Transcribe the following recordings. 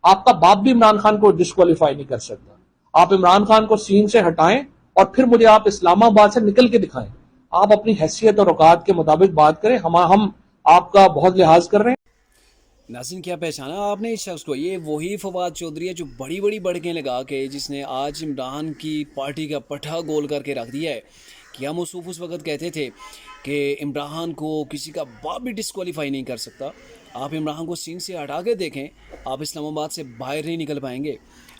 आपका बाप भी इमरान खान को डिस्क्वालीफाई नहीं कर सकता। आप इमरान खान को सीन से हटाएं और फिर मुझे आप इस्लामाबाद से निकल के दिखाएं। आप अपनी हैसियत और औकात के मुताबिक बात करें। हम आपका बहुत लिहाज कर रहे हैं। नाज़रीन, क्या पहचाना आपने इस शख्स को? ये वही फवाद चौधरी है जो बड़ी बड़ी बड़कें लगा के जिसने आज इमरान की पार्टी का पट्टा गोल करके रख दिया है कि हम उस वक्त कहते थे कि इमरान को किसी का बाप भी डिस्क्वालीफाई नहीं कर सकता। आप इमरान को सीन से हटा के देखें, आप इस्लामाबाद से बाहर नहीं निकल पाएंगे।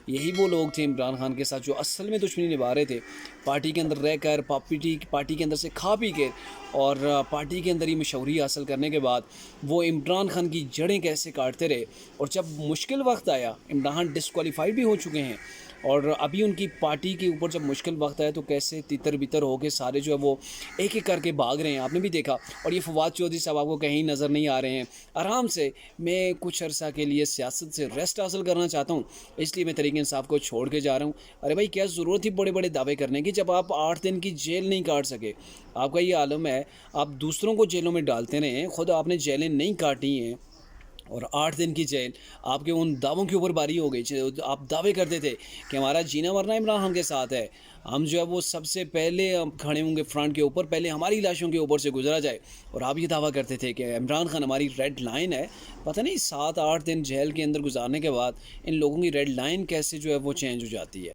यही वो लोग थे इमरान खान के साथ जो असल में दुश्मनी निभा रहे थे, पार्टी के अंदर रहकर पार्टी के अंदर से खा पी के और पार्टी के अंदर ही मशहूरी हासिल करने के बाद वो इमरान खान की जड़ें कैसे काटते रहे। और जब मुश्किल वक्त आया, इमरान डिस्क्वालीफाइड भी हो चुके हैं और अभी उनकी पार्टी के ऊपर जब मुश्किल वक्त आया तो कैसे तितर बितर हो के सारे जो है वो एक एक करके भाग रहे हैं, आपने भी देखा। और ये फवाद चौधरी साहब आपको कहीं नज़र नहीं आ रहे हैं। आराम से मैं कुछ अरसा के लिए सियासत से रेस्ट हासिल करना चाहता हूँ, इसलिए मैं तरीके इंसाफ को छोड़ के जा रहा हूँ। अरे भाई, क्या ज़रूरत थी बड़े बड़े दावे करने की जब आप 8 दिन की जेल नहीं काट सके? आपका ये आलम है, आप दूसरों को जेलों में डालते रहे, खुद आपने जेलें नहीं काटी हैं और 8 दिन की जेल आपके उन दावों के ऊपर बारी हो गई। आप दावे करते थे कि हमारा जीना मरना इमरान खान के साथ है, हम जो है वो सबसे पहले खड़े होंगे फ्रंट के ऊपर, पहले हमारी लाशों के ऊपर से गुजरा जाए। और आप ये दावा करते थे कि इमरान खान हमारी रेड लाइन है। पता नहीं 7-8 दिन जेल के अंदर गुजारने के बाद इन लोगों की रेड लाइन कैसे जो है वो चेंज हो जाती है।